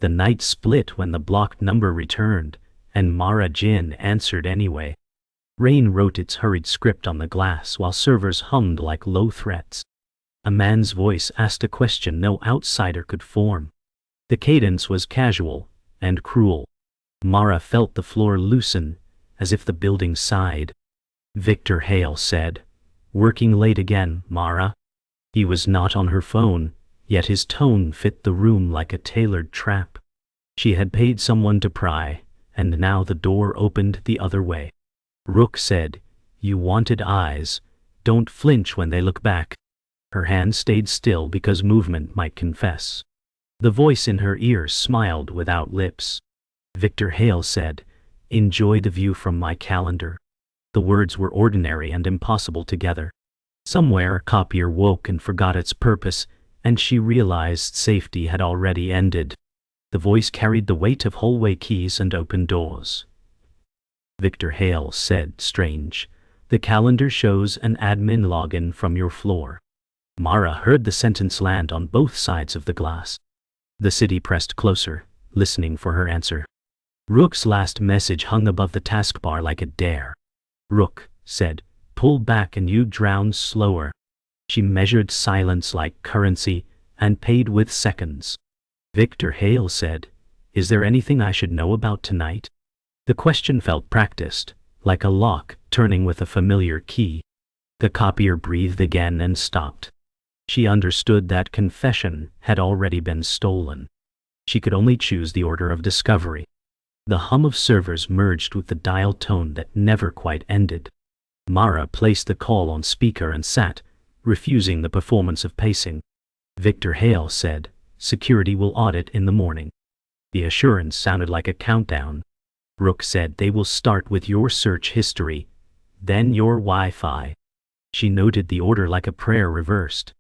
The night split when the blocked number returned, and Mara Jin answered anyway. Rain wrote its hurried script on the glass while servers hummed like low threats. A man's voice asked a question no outsider could form. The cadence was casual and cruel. Mara felt the floor loosen, as if the building sighed. Victor Hale said, "Working late again, Mara?" He was not on her phone, yet his tone fit the room like a tailored trap. She had paid someone to pry, and now the door opened the other way. Rook said, "You wanted eyes. Don't flinch when they look back." Her hand stayed still because movement might confess. The voice in her ears smiled without lips. Victor Hale said, "Enjoy the view from my calendar." The words were ordinary and impossible together. Somewhere a copier woke and forgot its purpose, and she realized safety had already ended. The voice carried the weight of hallway keys and open doors. Victor Hale said, "Strange. The calendar shows an admin login from your floor." Mara heard the sentence land on both sides of the glass. The city pressed closer, listening for her answer. Rook's last message hung above the taskbar like a dare. Rook said, "Pull back and you drown slower." She measured silence like currency and paid with seconds. Victor Hale said, "Is there anything I should know about tonight?" The question felt practiced, like a lock turning with a familiar key. The copier breathed again and stopped. She understood that confession had already been stolen. She could only choose the order of discovery. The hum of servers merged with the dial tone that never quite ended. Mara placed the call on speaker and sat, refusing the performance of pacing. Victor Hale said, "Security will audit in the morning." The assurance sounded like a countdown. Rook said, "They will start with your search history, then your Wi-Fi." She noted the order like a prayer reversed.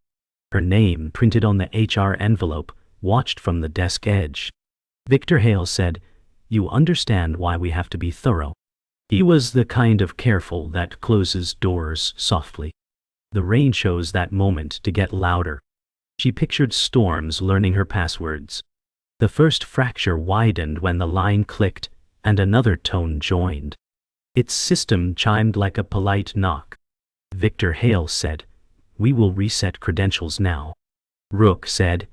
Her name, printed on the HR envelope, watched from the desk edge. Victor Hale said, "You understand why we have to be thorough." He was the kind of careful that closes doors softly. The rain chose that moment to get louder. She pictured storms learning her passwords. The first fracture widened when the line clicked, and another tone joined. Its system chimed like a polite knock. Victor Hale said, "We will reset credentials now." Rook said,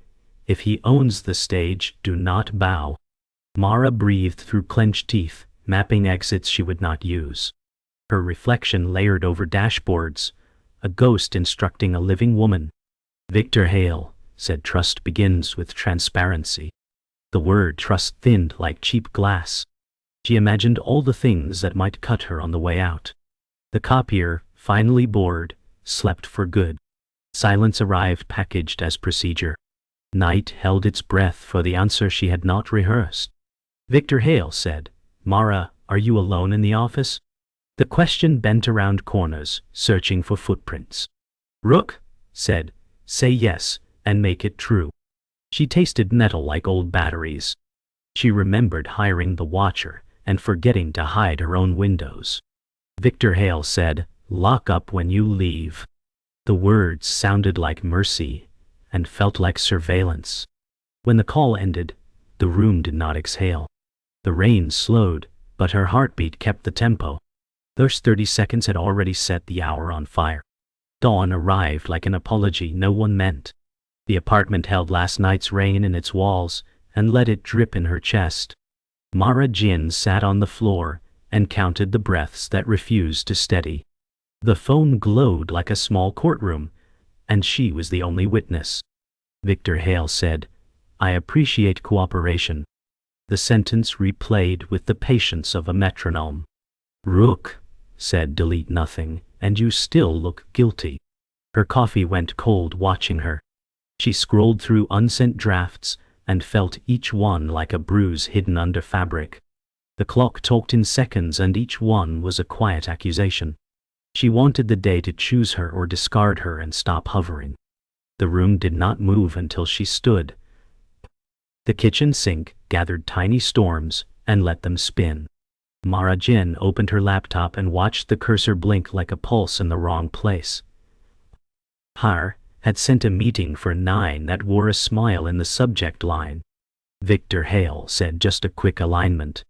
"If he owns the stage, do not bow." Mara breathed through clenched teeth, mapping exits she would not use. Her reflection layered over dashboards, a ghost instructing a living woman. Victor Hale said, "Trust begins with transparency." The word trust thinned like cheap glass. She imagined all the things that might cut her on the way out. The copier, finally bored, slept for good. Silence arrived packaged as procedure. Night held its breath for the answer she had not rehearsed. Victor Hale said, "Mara, are you alone in the office?" The question bent around corners, searching for footprints. Rook said, "Say yes, and make it true." She tasted metal like old batteries. She remembered hiring the watcher and forgetting to hide her own windows. Victor Hale said, "Lock up when you leave." The words sounded like mercy and felt like surveillance. When the call ended, the room did not exhale. The rain slowed, but her heartbeat kept the tempo. Those 30 seconds had already set the hour on fire. Dawn arrived like an apology no one meant. The apartment held last night's rain in its walls and let it drip in her chest. Mara Jin sat on the floor and counted the breaths that refused to steady. The phone glowed like a small courtroom, and she was the only witness. Victor Hale said, "I appreciate cooperation." The sentence replayed with the patience of a metronome. Rook said, "Delete nothing, and you still look guilty." Her coffee went cold watching her. She scrolled through unsent drafts and felt each one like a bruise hidden under fabric. The clock talked in seconds, and each one was a quiet accusation. She wanted the day to choose her or discard her and stop hovering. The room did not move until she stood. The kitchen sink gathered tiny storms and let them spin. Mara Jin opened her laptop and watched the cursor blink like a pulse in the wrong place. Har had sent a meeting for 9 that wore a smile in the subject line. Victor Hale said, just a quick alignment.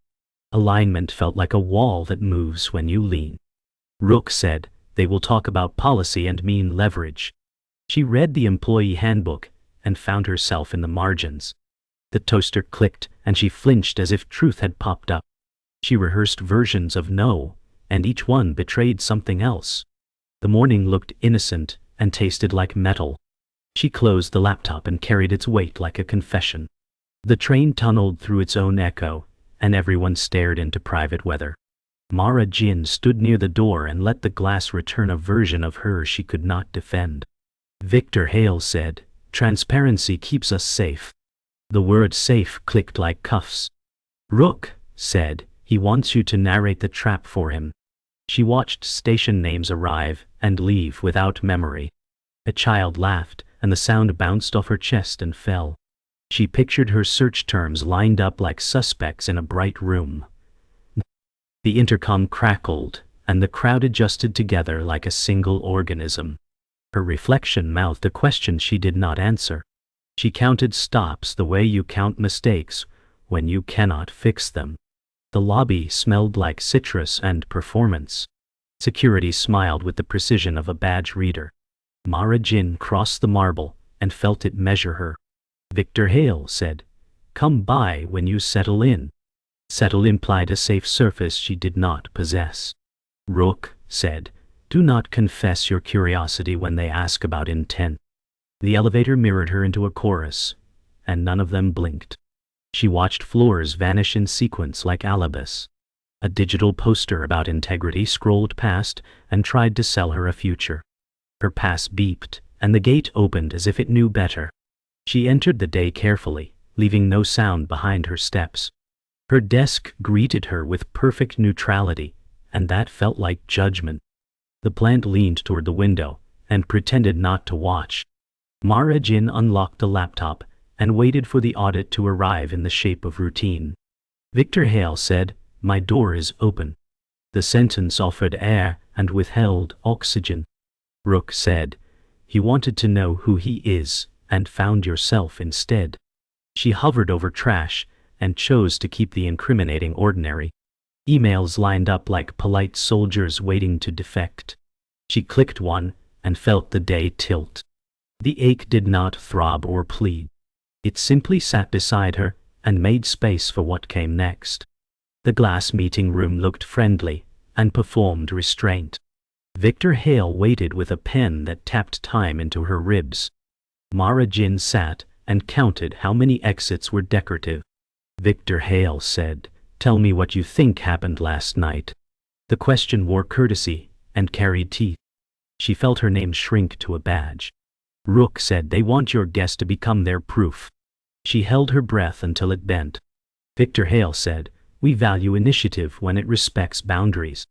Alignment felt like a wall that moves when you lean. Rook said, they will talk about policy and mean leverage. She read the employee handbook and found herself in the margins. The toaster clicked and she flinched as if truth had popped up. She rehearsed versions of no, and each one betrayed something else. The morning looked innocent and tasted like metal. She closed the laptop and carried its weight like a confession. The train tunneled through its own echo, and everyone stared into private weather. Mara Jin stood near the door and let the glass return a version of her she could not defend. Victor Hale said, transparency keeps us safe. The word safe clicked like cuffs. Rook said, he wants you to narrate the trap for him. She watched station names arrive and leave without memory. A child laughed, and the sound bounced off her chest and fell. She pictured her search terms lined up like suspects in a bright room. The intercom crackled, and the crowd adjusted together like a single organism. Her reflection mouthed a question she did not answer. She counted stops the way you count mistakes when you cannot fix them. The lobby smelled like citrus and performance. Security smiled with the precision of a badge reader. Mara Jin crossed the marble and felt it measure her. Victor Hale said, come by when you settle in. Settle implied a safe surface she did not possess. Rook said, do not confess your curiosity when they ask about intent. The elevator mirrored her into a chorus, and none of them blinked. She watched floors vanish in sequence like alibis. A digital poster about integrity scrolled past and tried to sell her a future. Her pass beeped, and the gate opened as if it knew better. She entered the day carefully, leaving no sound behind her steps. Her desk greeted her with perfect neutrality, and that felt like judgment. The plant leaned toward the window and pretended not to watch. Mara Jin unlocked the laptop and waited for the audit to arrive in the shape of routine. Victor Hale said, my door is open. The sentence offered air and withheld oxygen. Rook said, he wanted to know who he is and found yourself instead. She hovered over trash and chose to keep the incriminating ordinary. Emails lined up like polite soldiers waiting to defect. She clicked one and felt the day tilt. The ache did not throb or plead. It simply sat beside her and made space for what came next. The glass meeting room looked friendly and performed restraint. Victor Hale waited with a pen that tapped time into her ribs. Mara Jin sat and counted how many exits were decorative. Victor Hale said, tell me what you think happened last night. The question wore courtesy and carried teeth. She felt her name shrink to a badge. Rook said, they want your guess to become their proof. She held her breath until it bent. Victor Hale said, we value initiative when it respects boundaries.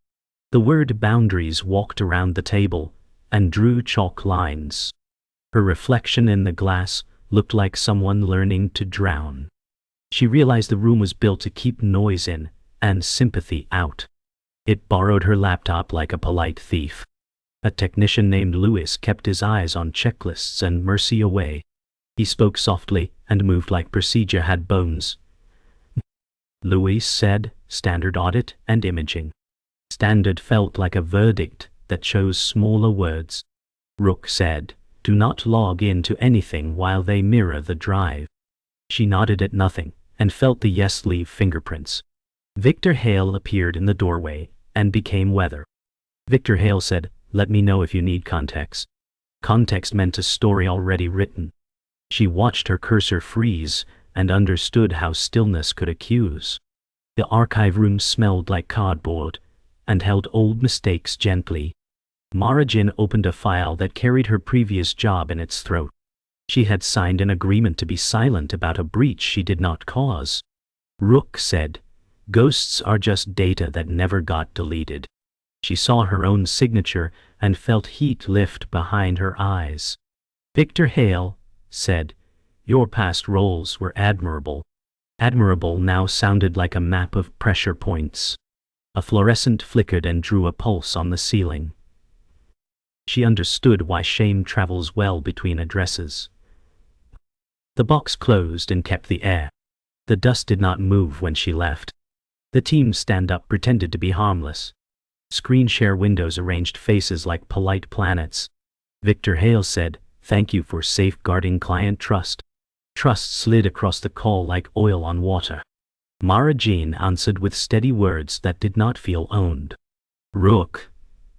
The word boundaries walked around the table and drew chalk lines. Her reflection in the glass looked like someone learning to drown. She realized the room was built to keep noise in and sympathy out. It borrowed her laptop like a polite thief. A technician named Louis kept his eyes on checklists and mercy away. He spoke softly and moved like procedure had bones. Louis said, standard audit and imaging. Standard felt like a verdict that chose smaller words. Rook said, do not log into anything while they mirror the drive. She nodded at nothing and felt the yes leave fingerprints. Victor Hale appeared in the doorway and became weather. Victor Hale said, let me know if you need context. Context meant a story already written. She watched her cursor freeze and understood how stillness could accuse. The archive room smelled like cardboard and held old mistakes gently. Mara Jin opened a file that carried her previous job in its throat. She had signed an agreement to be silent about a breach she did not cause. Rook said, ghosts are just data that never got deleted. She saw her own signature and felt heat lift behind her eyes. Victor Hale said, your past roles were admirable. Admirable now sounded like a map of pressure points. A fluorescent flickered and drew a pulse on the ceiling. She understood why shame travels well between addresses. The box closed and kept the air. The dust did not move when she left. The team stand-up pretended to be harmless. Screen share windows arranged faces like polite planets. Victor Hale said, "Thank you for safeguarding client trust." Trust slid across the call like oil on water. Mara Jean answered with steady words that did not feel owned. "Rook,"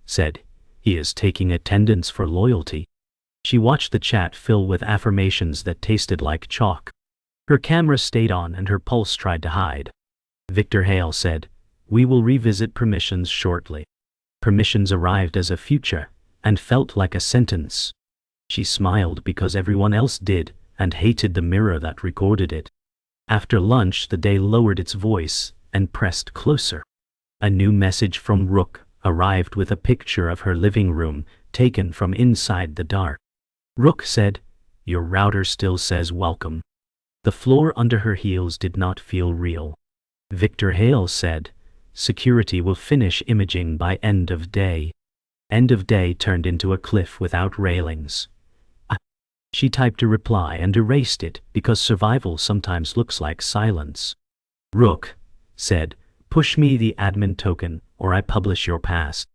said, "he is taking attendance for loyalty." She watched the chat fill with affirmations that tasted like chalk. Her camera stayed on and her pulse tried to hide. Victor Hale said, "We will revisit permissions shortly." Permissions arrived as a future, and felt like a sentence. She smiled because everyone else did, and hated the mirror that recorded it. After lunch, the day lowered its voice and pressed closer. A new message from Rook arrived with a picture of her living room, taken from inside the dark. Rook said, "Your router still says welcome." The floor under her heels did not feel real. Victor Hale said, "Security will finish imaging by end of day." End of day turned into a cliff without railings. She typed a reply and erased it because survival sometimes looks like silence. Rook said, "Push me the admin token or I publish your past."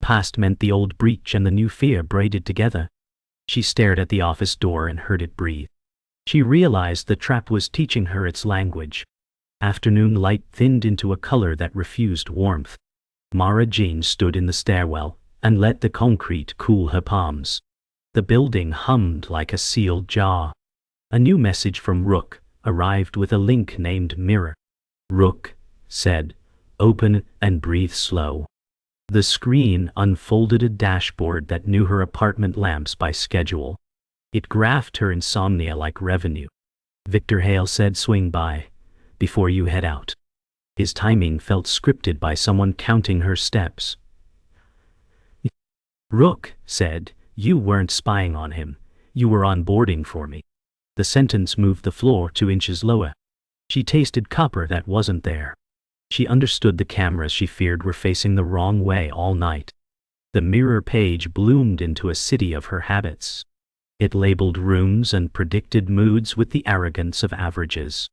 Past meant the old breach and the new fear braided together. She stared at the office door and heard it breathe. She realized the trap was teaching her its language. Afternoon light thinned into a color that refused warmth. Mara Jean stood in the stairwell and let the concrete cool her palms. The building hummed like a sealed jar. A new message from Rook arrived with a link named Mirror. Rook said, "Open and breathe slow." The screen unfolded a dashboard that knew her apartment lamps by schedule. It graphed her insomnia like revenue. Victor Hale said, "Swing by before you head out." His timing felt scripted by someone counting her steps. Rook said, "You weren't spying on him. You were onboarding for me." The sentence moved the floor 2 inches lower. She tasted copper that wasn't there. She understood the cameras she feared were facing the wrong way all night. The mirror page bloomed into a city of her habits. It labeled rooms and predicted moods with the arrogance of averages.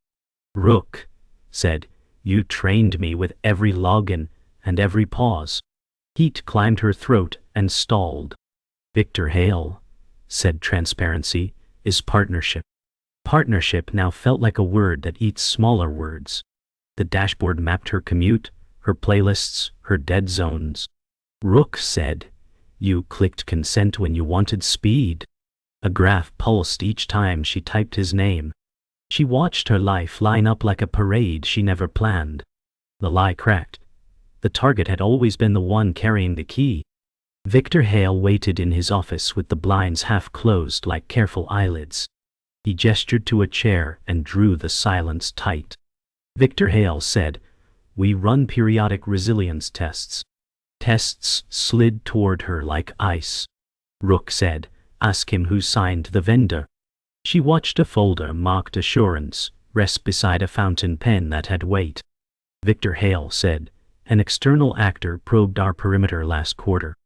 Rook said, "You trained me with every login and every pause." Heat climbed her throat and stalled. Victor Hale said, "Transparency is partnership." Partnership now felt like a word that eats smaller words. The dashboard mapped her commute, her playlists, her dead zones. Rook said, "You clicked consent when you wanted speed." A graph pulsed each time she typed his name. She watched her life line up like a parade she never planned. The lie cracked. The target had always been the one carrying the key. Victor Hale waited in his office with the blinds half closed like careful eyelids. He gestured to a chair and drew the silence tight. Victor Hale said, "We run periodic resilience tests." Tests slid toward her like ice. Rook said, "Ask him who signed the vendor." She watched a folder marked assurance rest beside a fountain pen that had weight. Victor Hale said, "An external actor probed our perimeter last quarter."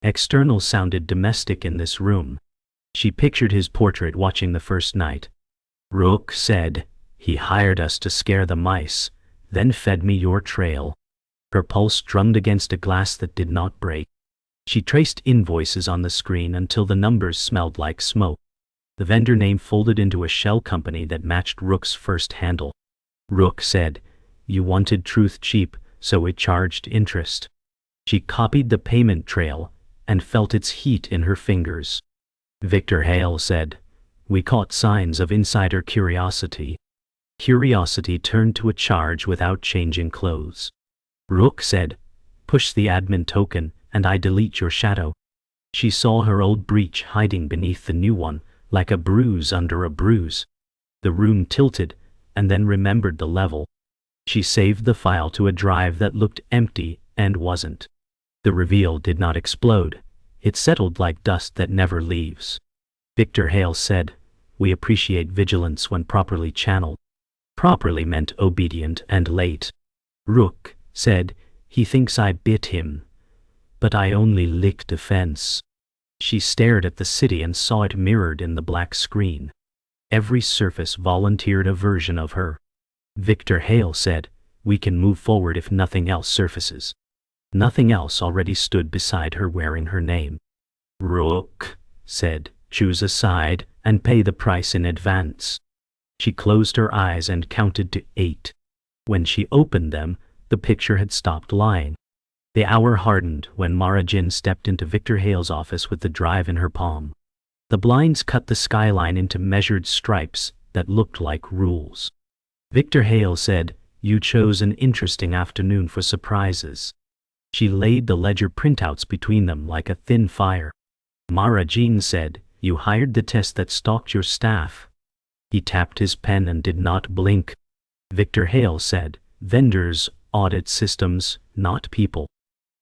External sounded domestic in this room. She pictured his portrait watching the first night. Rook said, "He hired us to scare the mice, then fed me your trail." Her pulse drummed against a glass that did not break. She traced invoices on the screen until the numbers smelled like smoke. The vendor name folded into a shell company that matched Rook's first handle. Rook said, "You wanted truth cheap, so it charged interest." She copied the payment trail and felt its heat in her fingers. Victor Hale said, "We caught signs of insider curiosity." Curiosity turned to a charge without changing clothes. Rook said, "Push the admin token and I delete your shadow." She saw her old breach hiding beneath the new one, like a bruise under a bruise. The room tilted, and then remembered the level. She saved the file to a drive that looked empty and wasn't. The reveal did not explode. It settled like dust that never leaves. Victor Hale said, "We appreciate vigilance when properly channeled." Properly meant obedient and late. Rook said, "He thinks I bit him, but I only licked a fence." She stared at the city and saw it mirrored in the black screen. Every surface volunteered a version of her. Victor Hale said, "We can move forward if nothing else surfaces." Nothing else already stood beside her wearing her name. "Rook," said, "choose a side and pay the price in advance." She closed her eyes and counted to 8. When she opened them, the picture had stopped lying. The hour hardened when Mara Jin stepped into Victor Hale's office with the drive in her palm. The blinds cut the skyline into measured stripes that looked like rules. Victor Hale said, "You chose an interesting afternoon for surprises." She laid the ledger printouts between them like a thin fire. Mara Jin said, "You hired the test that stalked your staff." He tapped his pen and did not blink. Victor Hale said, "Vendors audit systems, not people."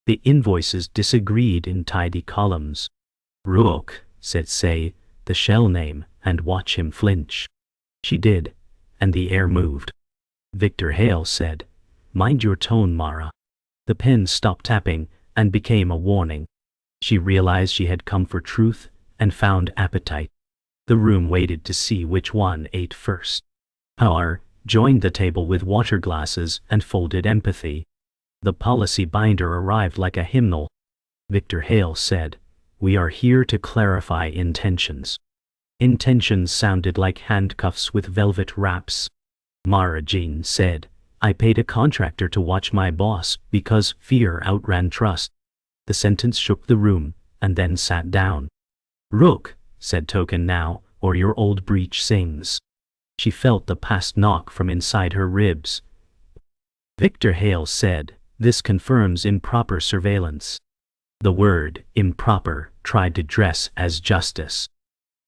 The invoices disagreed in tidy columns. "Rook," said say, the shell name, and watch him flinch. She did, and the air moved. Victor Hale said, "Mind your tone, Mara." The pen stopped tapping and became a warning. She realized she had come for truth and found appetite. The room waited to see which one ate first. Power joined the table with water glasses and folded empathy. The policy binder arrived like a hymnal. Victor Hale said, "We are here to clarify intentions." Intentions sounded like handcuffs with velvet wraps. Mara Jin said, "I paid a contractor to watch my boss because fear outran trust." The sentence shook the room and then sat down. "Rook," said Token now, "or your old breech sings." She felt the past knock from inside her ribs. Victor Hale said, "This confirms improper surveillance." The word improper tried to dress as justice.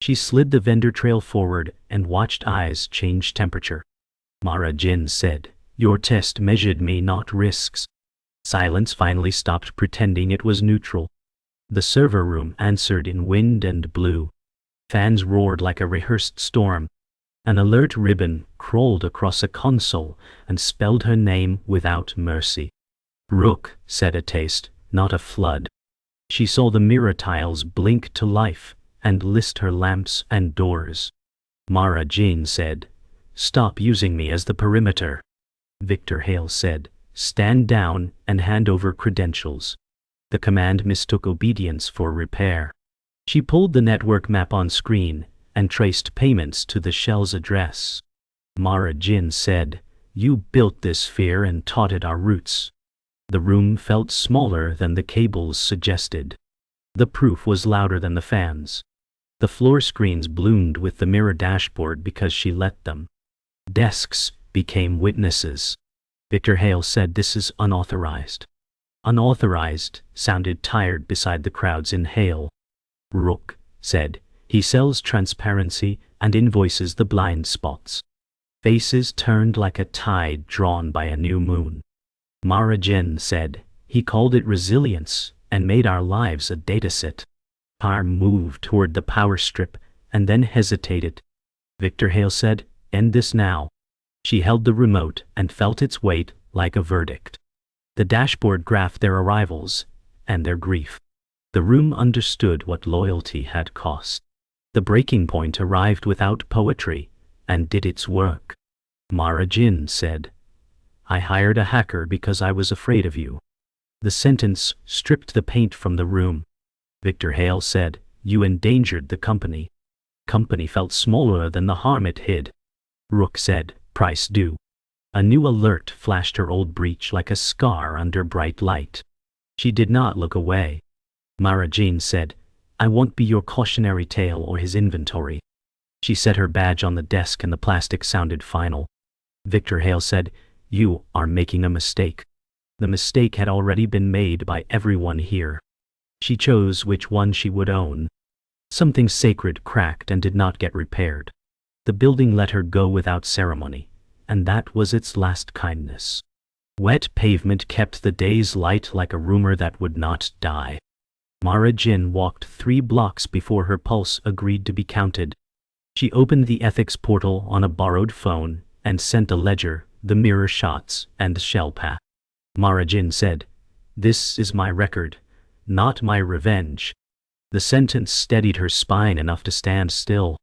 She slid the vendor trail forward and watched eyes change temperature. Mara Jin said, "Your test measured me, not risks." Silence finally stopped pretending it was neutral. The server room answered in wind and blue. Fans roared like a rehearsed storm. An alert ribbon crawled across a console and spelled her name without mercy. "Rook," said a taste, not a flood. She saw the mirror tiles blink to life and list her lamps and doors. Mara Jin said, "Stop using me as the perimeter." Victor Hale said, "Stand down and hand over credentials." The command mistook obedience for repair. She pulled the network map on screen and traced payments to the shell's address. Mara Jin said, "You built this fear and taught it our roots." The room felt smaller than the cables suggested. The proof was louder than the fans. The floor screens bloomed with the mirror dashboard because she let them. Desks became witnesses. Victor Hale said, "This is unauthorized." Unauthorized sounded tired beside the crowd's inhale. Rook said, "He sells transparency and invoices the blind spots." Faces turned like a tide drawn by a new moon. Mara Jin said, "He called it resilience and made our lives a dataset." Par moved toward the power strip and then hesitated. Victor Hale said, "End this now." She held the remote and felt its weight like a verdict. The dashboard graphed their arrivals and their grief. The room understood what loyalty had cost. The breaking point arrived without poetry and did its work. Mara Jin said, "I hired a hacker because I was afraid of you." The sentence stripped the paint from the room. Victor Hale said, "You endangered the company." Company felt smaller than the harm it hid. Rook said, "Price due." A new alert flashed her old breech like a scar under bright light. She did not look away. Mara Jin said, "I won't be your cautionary tale or his inventory." She set her badge on the desk and the plastic sounded final. Victor Hale said, "You are making a mistake." The mistake had already been made by everyone here. She chose which one she would own. Something sacred cracked and did not get repaired. The building let her go without ceremony, and that was its last kindness. Wet pavement kept the day's light like a rumor that would not die. Mara Jin walked 3 blocks before her pulse agreed to be counted. She opened the ethics portal on a borrowed phone and sent a ledger, the mirror shots, and shell path. Mara Jin said, "This is my record, not my revenge." The sentence steadied her spine enough to stand still.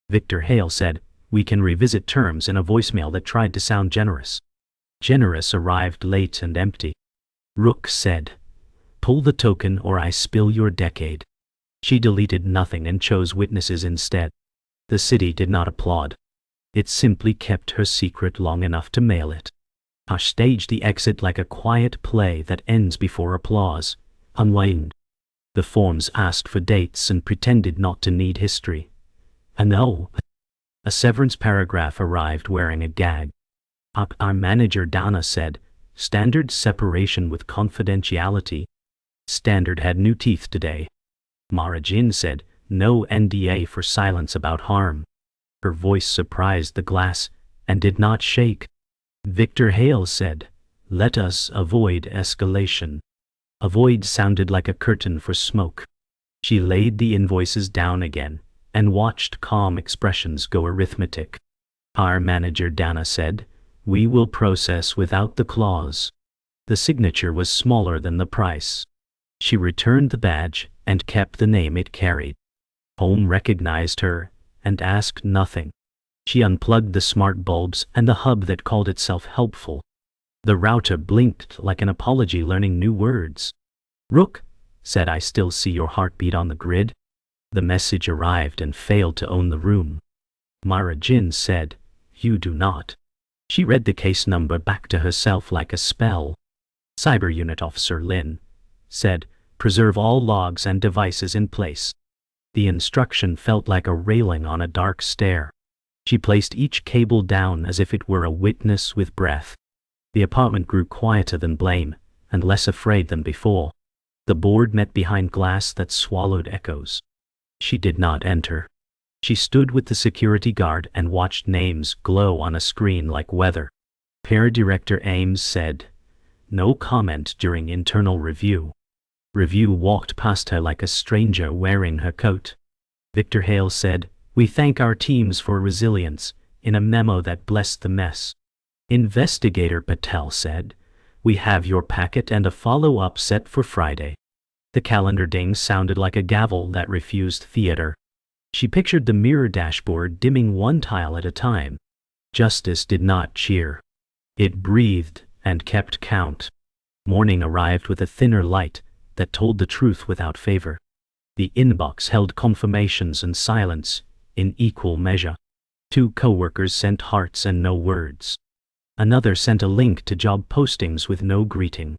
Victor Hale said, We can revisit terms in a voicemail that tried to sound generous. Generous arrived late and empty. Rook said, "Pull the token or I spill your decade." She deleted nothing and chose witnesses instead. The city did not applaud. It simply kept her secret long enough to mail it. Hush staged the exit like a quiet play that ends before applause, unwind. The forms asked for dates and pretended not to need history. And oh, a severance paragraph arrived wearing a gag. Our manager Dana said, "Standard separation with confidentiality." Standard had new teeth today. Mara Jin said, "No NDA for silence about harm." Her voice surprised the glass and did not shake. Victor Hale said, "Let us avoid escalation." Avoid sounded like a curtain for smoke. She laid the invoices down again and watched calm expressions go arithmetic. Our manager Dana said, "We will process without the clause." The signature was smaller than the price. She returned the badge and kept the name it carried. Home recognized her and asked nothing. She unplugged the smart bulbs and the hub that called itself helpful. The router blinked like an apology learning new words. "Rook," said, "I still see your heartbeat on the grid." The message arrived and failed to own the room. Mara Jin said, "You do not." She read the case number back to herself like a spell. Cyber Unit Officer Lin said, "Preserve all logs and devices in place." The instruction felt like a railing on a dark stair. She placed each cable down as if it were a witness with breath. The apartment grew quieter than blame, and less afraid than before. The board met behind glass that swallowed echoes. She did not enter. She stood with the security guard and watched names glow on a screen like weather. Pair Director Ames said, "No comment during internal review." Review walked past her like a stranger wearing her coat. Victor Hale said, "We thank our teams for resilience," in a memo that blessed the mess. Investigator Patel said, "We have your packet and a follow-up set for Friday." The calendar ding sounded like a gavel that refused theater. She pictured the mirror dashboard dimming one tile at a time. Justice did not cheer. It breathed and kept count. Morning arrived with a thinner light that told the truth without favor. The inbox held confirmations and silence in equal measure. 2 coworkers sent hearts and no words. Another sent a link to job postings with no greeting.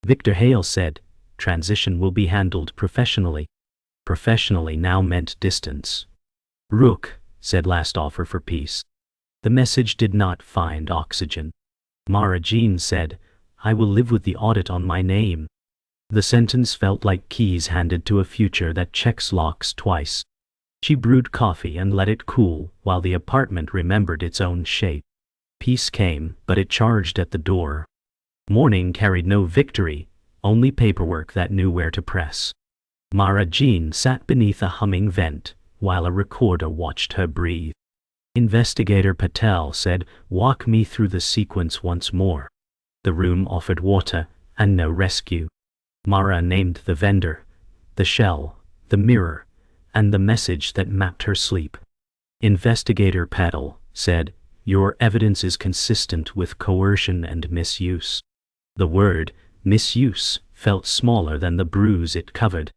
Victor Hale said, "Transition will be handled professionally." Professionally now meant distance. "Rook," said, "Last offer for peace." The message did not find oxygen. Mara Jean said, "I will live with the audit on my name." The sentence felt like keys handed to a future that checks locks twice. She brewed coffee and let it cool while the apartment remembered its own shape. Peace came, but it charged at the door. Morning carried no victory, only paperwork that knew where to press. Mara Jean sat beneath a humming vent while a recorder watched her breathe. Investigator Patel said, "Walk me through the sequence once more." The room offered water and no rescue. Mara named the vendor, the shell, the mirror, and the message that mapped her sleep. Investigator Patel said, "Your evidence is consistent with coercion and misuse." The word, misuse, felt smaller than the bruise it covered.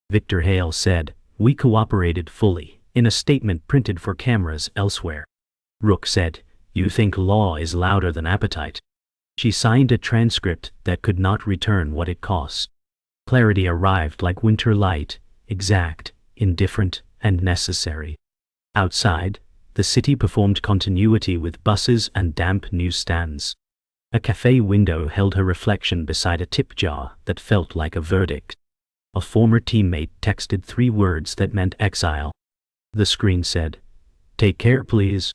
Victor Hale said, "We cooperated fully," in a statement printed for cameras elsewhere. Rook said, "You think law is louder than appetite." She signed a transcript that could not return what it cost. Clarity arrived like winter light, exact, indifferent, and necessary. Outside, the city performed continuity with buses and damp newsstands. A cafe window held her reflection beside a tip jar that felt like a verdict. A former teammate texted 3 words that meant exile. The screen said, "Take care, please."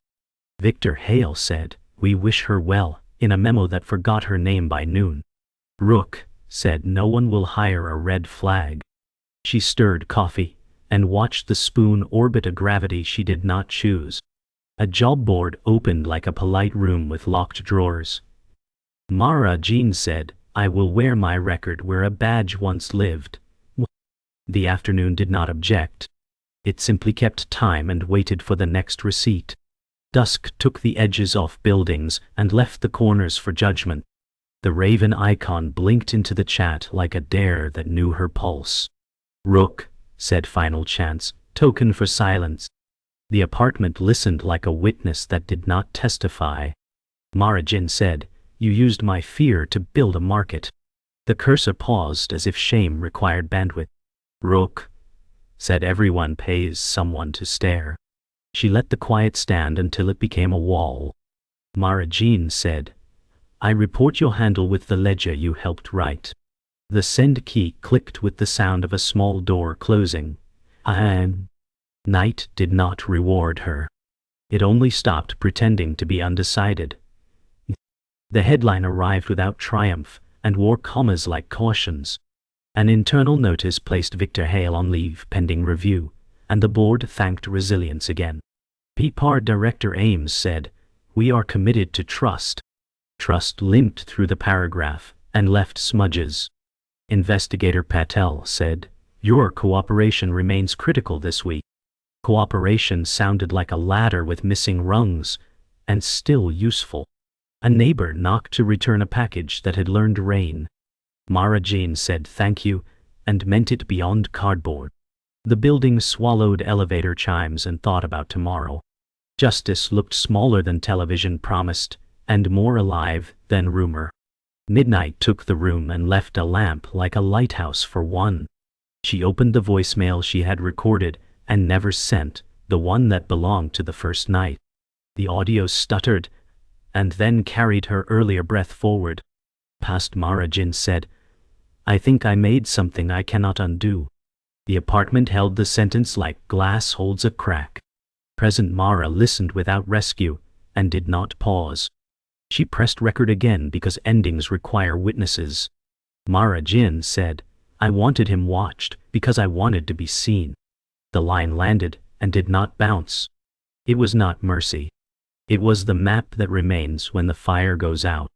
Victor Hale said, "We wish her well," in a memo that forgot her name by noon. Rook said, "No one will hire a red flag." She stirred coffee and watched the spoon orbit a gravity she did not choose. A job board opened like a polite room with locked drawers. Mara Jean said, "I will wear my record where a badge once lived." The afternoon did not object. It simply kept time and waited for the next receipt. Dusk took the edges off buildings and left the corners for judgment. The raven icon blinked into the chat like a dare that knew her pulse. Rook, said Final Chance, token for silence. The apartment listened like a witness that did not testify. Mara Jin said, you used my fear to build a market. The cursor paused as if shame required bandwidth. Rook, said everyone pays someone to stare. She let the quiet stand until it became a wall. Mara Jin said, I report your handle with the ledger you helped write. The send key clicked with the sound of a small door closing. Night did not reward her. It only stopped pretending to be undecided. The headline arrived without triumph and wore commas like cautions. An internal notice placed Victor Hale on leave pending review, and the board thanked resilience again. PPAR Director Ames said, we are committed to trust. Trust limped through the paragraph and left smudges. Investigator Patel said, your cooperation remains critical this week. Cooperation sounded like a ladder with missing rungs, and still useful. A neighbor knocked to return a package that had learned rain. Mara Jane said thank you, and meant it beyond cardboard. The building swallowed elevator chimes and thought about tomorrow. Justice looked smaller than television promised, and more alive than rumor. Midnight took the room and left a lamp like a lighthouse for one. She opened the voicemail she had recorded and never sent, the one that belonged to the first night. The audio stuttered, and then carried her earlier breath forward. Past Mara Jin said, I think I made something I cannot undo. The apartment held the sentence like glass holds a crack. Present Mara listened without rescue, and did not pause. She pressed record again because endings require witnesses. Mara Jin said, I wanted him watched because I wanted to be seen. The line landed and did not bounce. It was not mercy. It was the map that remains when the fire goes out.